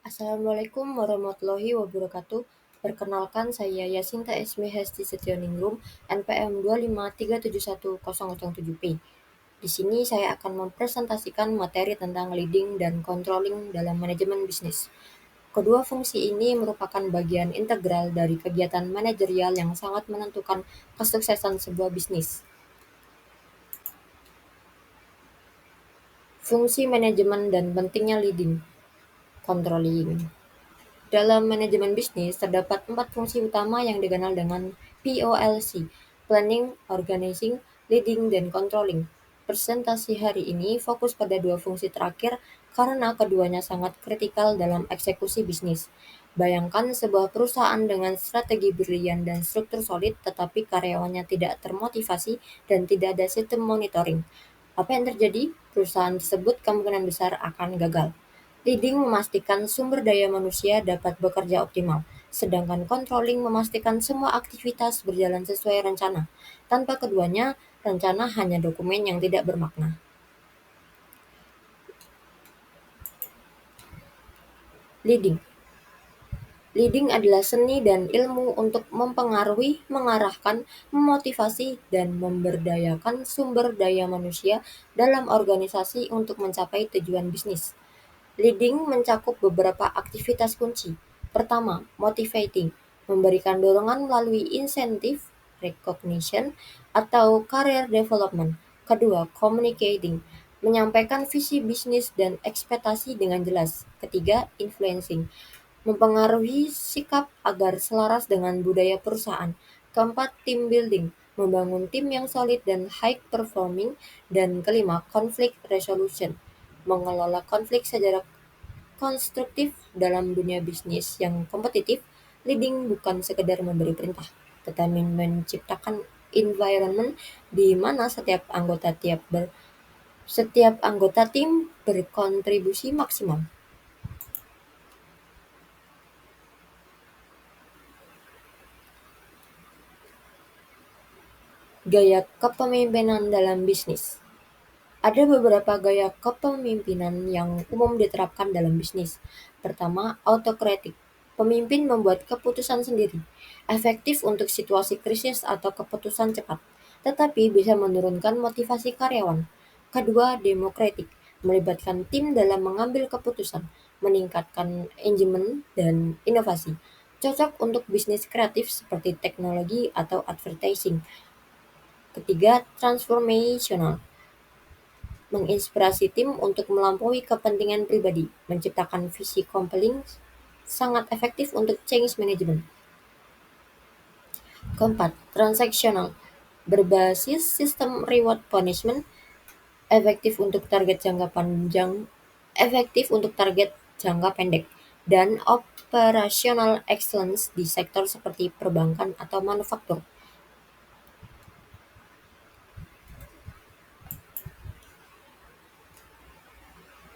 Assalamualaikum warahmatullahi wabarakatuh. Perkenalkan, saya Yasinta Esmi Hesti Setioningrum, NPM 253710007P. Di sini saya akan mempresentasikan materi tentang leading dan controlling dalam manajemen bisnis. Kedua fungsi ini merupakan bagian integral dari kegiatan manajerial yang sangat menentukan kesuksesan sebuah bisnis. Fungsi manajemen dan pentingnya leading, controlling. Dalam manajemen bisnis, terdapat 4 fungsi utama yang dikenal dengan POLC: Planning, Organizing, Leading, dan Controlling. Presentasi hari ini fokus pada dua fungsi terakhir karena keduanya sangat kritikal dalam eksekusi bisnis. Bayangkan sebuah perusahaan dengan strategi brilian dan struktur solid, tetapi karyawannya tidak termotivasi dan tidak ada sistem monitoring. Apa yang terjadi? Perusahaan tersebut kemungkinan besar akan gagal. Leading memastikan sumber daya manusia dapat bekerja optimal, sedangkan controlling memastikan semua aktivitas berjalan sesuai rencana. Tanpa keduanya, rencana hanya dokumen yang tidak bermakna. Leading. Leading adalah seni dan ilmu untuk mempengaruhi, mengarahkan, memotivasi, dan memberdayakan sumber daya manusia dalam organisasi untuk mencapai tujuan bisnis. Leading mencakup beberapa aktivitas kunci. Pertama, motivating, memberikan dorongan melalui insentif, recognition, atau career development. Kedua, communicating, menyampaikan visi bisnis dan ekspektasi dengan jelas. Ketiga, influencing, mempengaruhi sikap agar selaras dengan budaya perusahaan. Keempat, team building, membangun tim yang solid dan high performing. Dan kelima, conflict resolution, mengelola konflik secara konstruktif dalam dunia bisnis yang kompetitif. Leading bukan sekedar memberi perintah, tetapi menciptakan environment di mana setiap anggota tim berkontribusi maksimal. Gaya kepemimpinan dalam bisnis. Ada beberapa gaya kepemimpinan yang umum diterapkan dalam bisnis. Pertama, autokratik. Pemimpin membuat keputusan sendiri, efektif untuk situasi krisis atau keputusan cepat, tetapi bisa menurunkan motivasi karyawan. Kedua, demokratik. Melibatkan tim dalam mengambil keputusan, meningkatkan engagement dan inovasi. Cocok untuk bisnis kreatif seperti teknologi atau advertising. Ketiga, transformational, menginspirasi tim untuk melampaui kepentingan pribadi, menciptakan visi compelling, sangat efektif untuk change management. Keempat, transaksional, berbasis sistem reward punishment, efektif untuk target jangka panjang, efektif untuk target jangka pendek, dan operational excellence di sektor seperti perbankan atau manufaktur.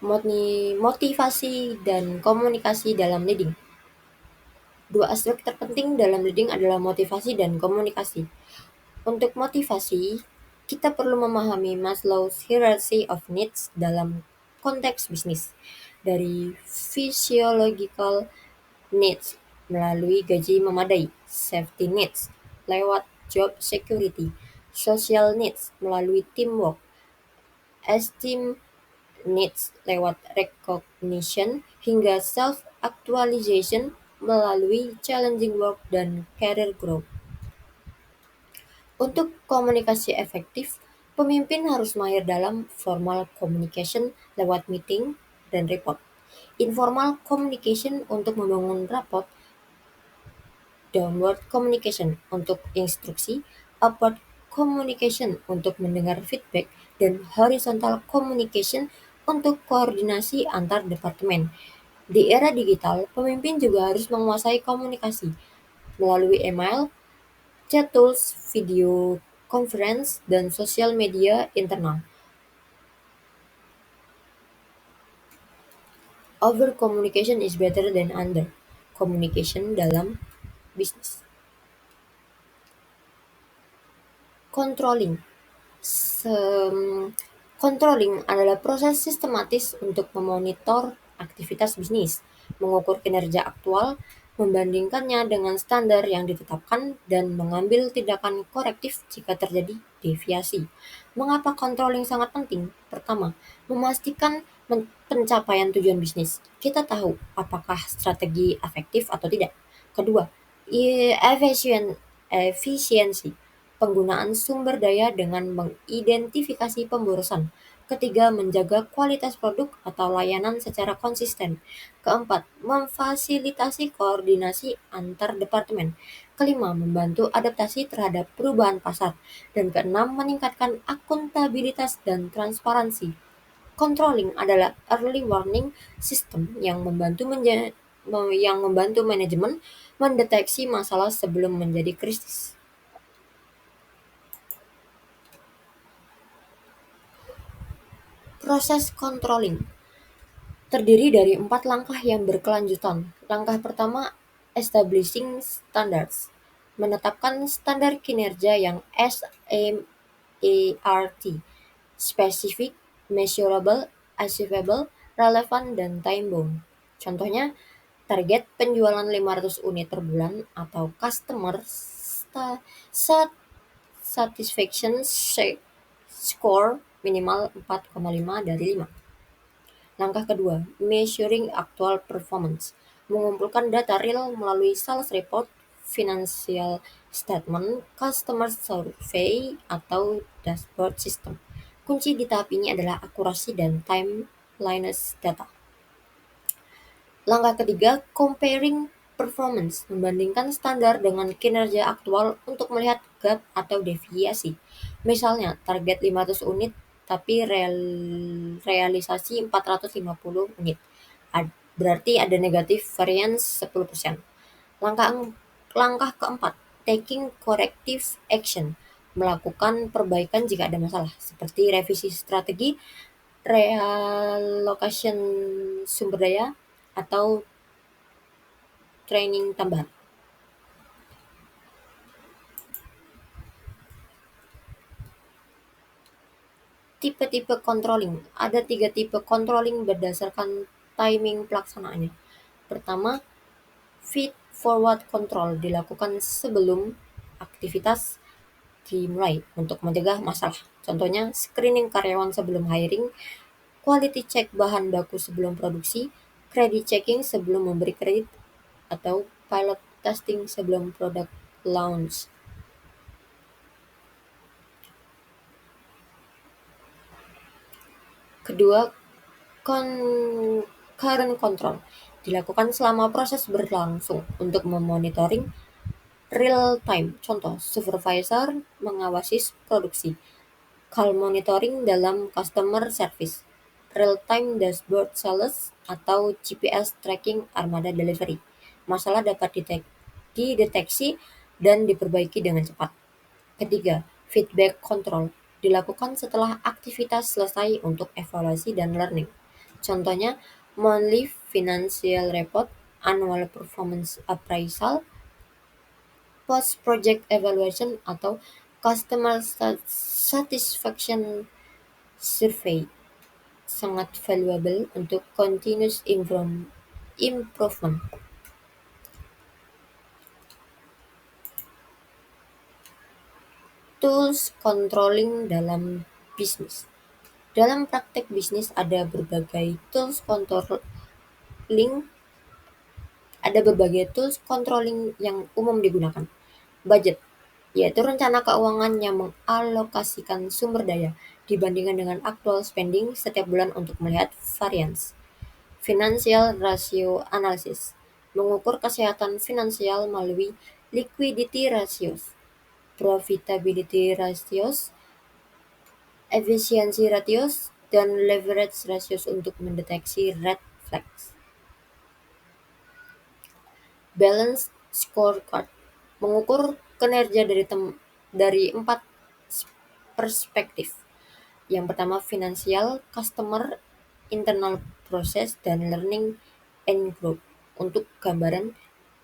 Motivasi dan komunikasi dalam leading. Dua aspek terpenting dalam leading adalah motivasi dan komunikasi. Untuk motivasi, kita perlu memahami Maslow's hierarchy of needs dalam konteks bisnis. Dari physiological needs melalui gaji memadai, safety needs lewat job security, social needs melalui teamwork, esteem needs lewat recognition, hingga self-actualization melalui challenging work dan career growth. Untuk komunikasi efektif, pemimpin harus mahir dalam formal communication lewat meeting dan report, informal communication untuk membangun raport, downward communication untuk instruksi, upward communication untuk mendengar feedback, dan horizontal communication untuk koordinasi antar departemen. Di era digital, pemimpin juga harus menguasai komunikasi melalui email, chat tools, video conference, dan sosial media internal. Over communication is better than under communication dalam bisnis. Controlling. Controlling adalah proses sistematis untuk memonitor aktivitas bisnis, mengukur kinerja aktual, membandingkannya dengan standar yang ditetapkan, dan mengambil tindakan korektif jika terjadi deviasi. Mengapa controlling sangat penting? Pertama, memastikan pencapaian tujuan bisnis. Kita tahu apakah strategi efektif atau tidak. Kedua, efisiensi penggunaan sumber daya dengan mengidentifikasi pemborosan. Ketiga, menjaga kualitas produk atau layanan secara konsisten. Keempat, memfasilitasi koordinasi antar departemen. Kelima, membantu adaptasi terhadap perubahan pasar. Dan keenam, meningkatkan akuntabilitas dan transparansi. Controlling adalah early warning system yang membantu manajemen mendeteksi masalah sebelum menjadi krisis. Proses controlling terdiri dari 4 langkah yang berkelanjutan. Langkah pertama, establishing standards. Menetapkan standar kinerja yang SMART, specific, measurable, achievable, relevant, dan time-bound. Contohnya, target penjualan 500 unit per bulan atau customer satisfaction score minimal 4,5 dari 5. Langkah kedua, measuring actual performance. Mengumpulkan data real melalui sales report, financial statement, customer survey, atau dashboard system. Kunci di tahap ini adalah akurasi dan timeliness data. Langkah ketiga, comparing performance, membandingkan standar dengan kinerja aktual untuk melihat gap atau deviasi. Misalnya, target 500 unit tapi realisasi 450 unit. Berarti ada negatif variance 10%. Langkah langkah keempat, taking corrective action, melakukan perbaikan jika ada masalah, seperti revisi strategi, reallocation sumber daya, atau training tambahan. Tipe-tipe controlling. Ada 3 tipe controlling berdasarkan timing pelaksanaannya. Pertama, feed forward control dilakukan sebelum aktivitas dimulai untuk mencegah masalah. Contohnya, screening karyawan sebelum hiring, quality check bahan baku sebelum produksi, credit checking sebelum memberi kredit, atau pilot testing sebelum produk launch. Kedua, concurrent control dilakukan selama proses berlangsung untuk memonitoring real time. Contoh, supervisor mengawasi produksi, call monitoring dalam customer service, real time dashboard sales, atau GPS tracking armada delivery. Masalah dapat dideteksi dan diperbaiki dengan cepat. Ketiga, feedback control dilakukan setelah aktivitas selesai untuk evaluasi dan learning. Contohnya, monthly financial report, annual performance appraisal, post-project evaluation, atau customer satisfaction survey sangat valuable untuk continuous improvement. Tools controlling dalam bisnis. Dalam praktek bisnis ada berbagai tools controlling yang umum digunakan. Budget, yaitu rencana keuangan yang mengalokasikan sumber daya dibandingkan dengan actual spending setiap bulan untuk melihat variance. Financial ratio analysis, mengukur kesehatan finansial melalui liquidity ratios, profitability ratios, efficiency ratios, dan leverage ratios untuk mendeteksi red flags. Balance scorecard, mengukur kinerja dari 4 perspektif. Yang pertama, finansial, customer, internal process, dan learning and growth untuk gambaran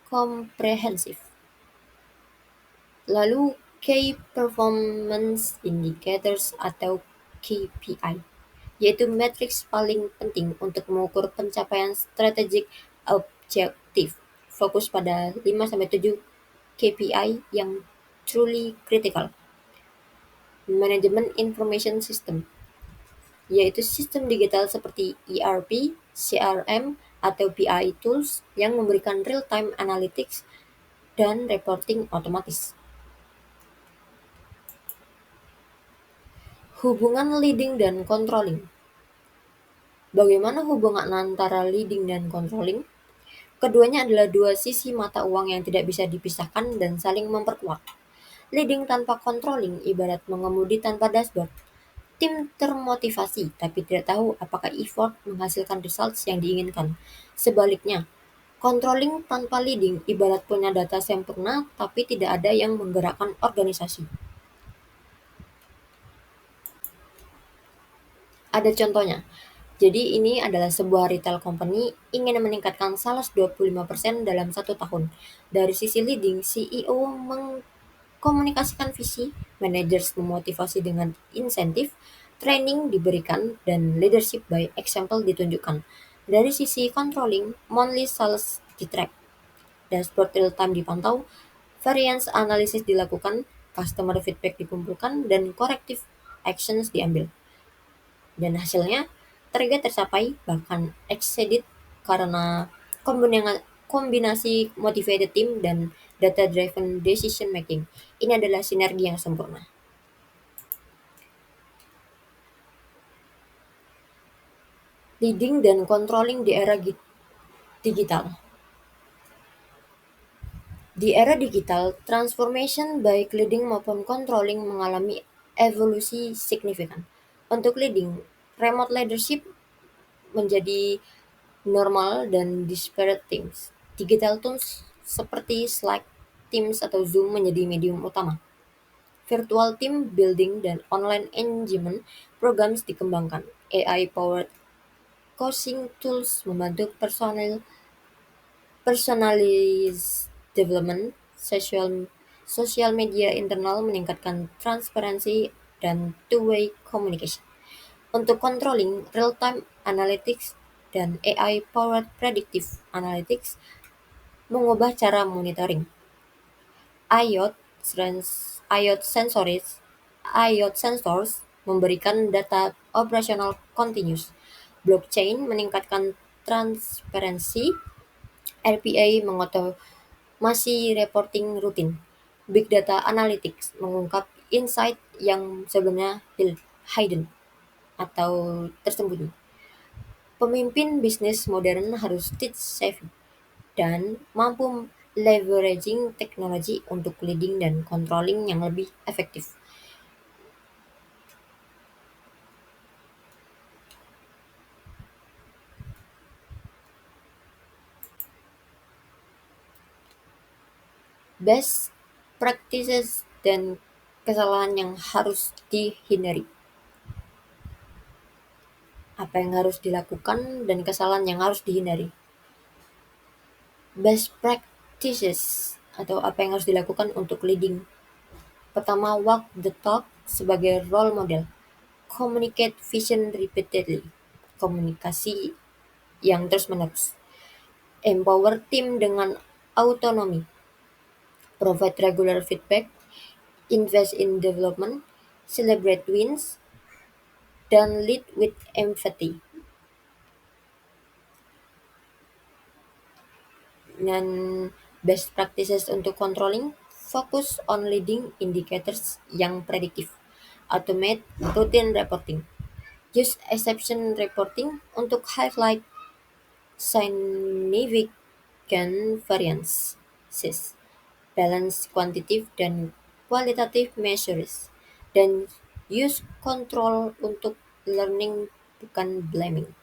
komprehensif. Lalu, Key Performance Indicators atau KPI, yaitu matriks paling penting untuk mengukur pencapaian strategik objektif, fokus pada 5 sampai 7 KPI yang truly critical. Manajemen Information System, yaitu sistem digital seperti ERP, CRM, atau BI tools yang memberikan real-time analytics dan reporting otomatis. Hubungan leading dan controlling. Bagaimana hubungan antara leading dan controlling? Keduanya adalah dua sisi mata uang yang tidak bisa dipisahkan dan saling memperkuat. Leading tanpa controlling ibarat mengemudi tanpa dashboard. Tim termotivasi tapi tidak tahu apakah effort menghasilkan results yang diinginkan. Sebaliknya, controlling tanpa leading ibarat punya data sempurna tapi tidak ada yang menggerakkan organisasi. Ada contohnya. Jadi ini adalah sebuah retail company ingin meningkatkan sales 25% dalam 1 tahun. Dari sisi leading, CEO mengkomunikasikan visi, managers memotivasi dengan insentif, training diberikan, dan leadership by example ditunjukkan. Dari sisi controlling, monthly sales di-track, dashboard real-time dipantau, variance analysis dilakukan, customer feedback dikumpulkan, dan corrective actions diambil. Dan hasilnya, target tercapai bahkan exceeded karena kombinasi motivated team dan data-driven decision making. Ini adalah sinergi yang sempurna. Leading dan controlling di era digital. Di era digital, transformation baik leading maupun controlling mengalami evolusi signifikan. Untuk leading, remote leadership menjadi normal dan disparate teams. Digital tools seperti Slack, Teams, atau Zoom menjadi medium utama. Virtual team building dan online engagement programs dikembangkan. AI-powered coaching tools membantu personalized development. Social media internal meningkatkan transparansi dan two-way communication. Untuk controlling, real-time analytics dan AI-powered predictive analytics mengubah cara monitoring. IoT IoT sensors memberikan data operasional continuous. Blockchain meningkatkan transparansi. RPA mengotomasi reporting rutin. Big data analytics mengungkap insight yang sebelumnya hidden atau tersembunyi. Pemimpin bisnis modern harus tech-savvy dan mampu leveraging teknologi untuk leading dan controlling yang lebih efektif. Best practices dan kesalahan yang harus dihindari. Apa yang harus dilakukan dan kesalahan yang harus dihindari. Best practices atau apa yang harus dilakukan untuk leading. Pertama, walk the talk sebagai role model. Communicate vision repeatedly. Komunikasi yang terus-menerus. Empower tim dengan autonomi. Provide regular feedback. Invest in development. Celebrate wins. Dan lead with empathy. Dan best practices untuk controlling, fokus on leading indicators yang prediktif. Automate routine reporting. Use exception reporting untuk highlight significant variances. Balance quantitative dan qualitative measures. Dan use control untuk learning bukan blaming.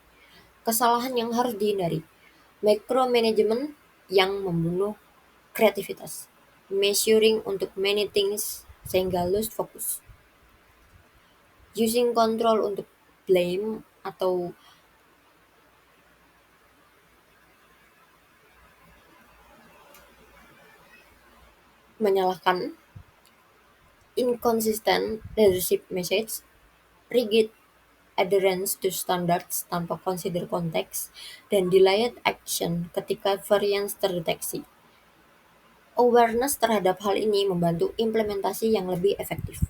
Kesalahan yang harus dihindari. Micromanagement yang membunuh kreativitas. Measuring untuk many things sehingga lose focus. Using control untuk blame atau menyalahkan. Inconsistent leadership message. Rigid adherence to standards tanpa consider konteks, dan delayed action ketika variance terdeteksi. Awareness terhadap hal ini membantu implementasi yang lebih efektif.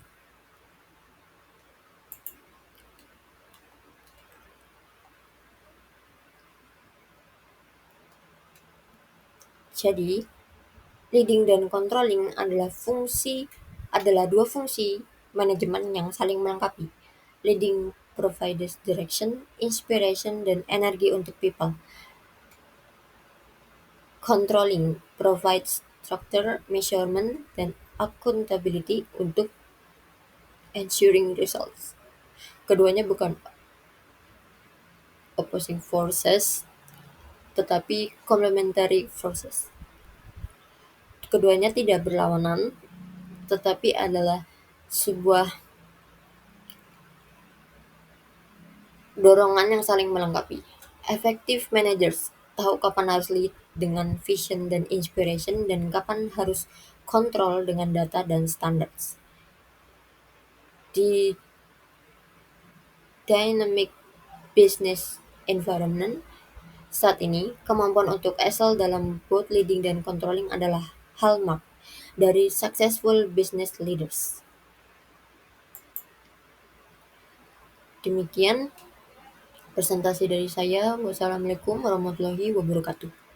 Jadi, leading dan controlling adalah dua fungsi manajemen yang saling melengkapi. Leading provides direction, inspiration, dan energi untuk people. Controlling provides structure, measurement, dan accountability untuk ensuring results. Keduanya bukan opposing forces, tetapi complementary forces. Keduanya tidak berlawanan, tetapi adalah sebuah dorongan yang saling melengkapi. Effective managers tahu kapan harus lead dengan vision dan inspiration dan kapan harus kontrol dengan data dan standards. Di dynamic business environment saat ini, kemampuan untuk excel dalam both leading dan controlling adalah hallmark dari successful business leaders. Demikian presentasi dari saya. Wassalamualaikum warahmatullahi wabarakatuh.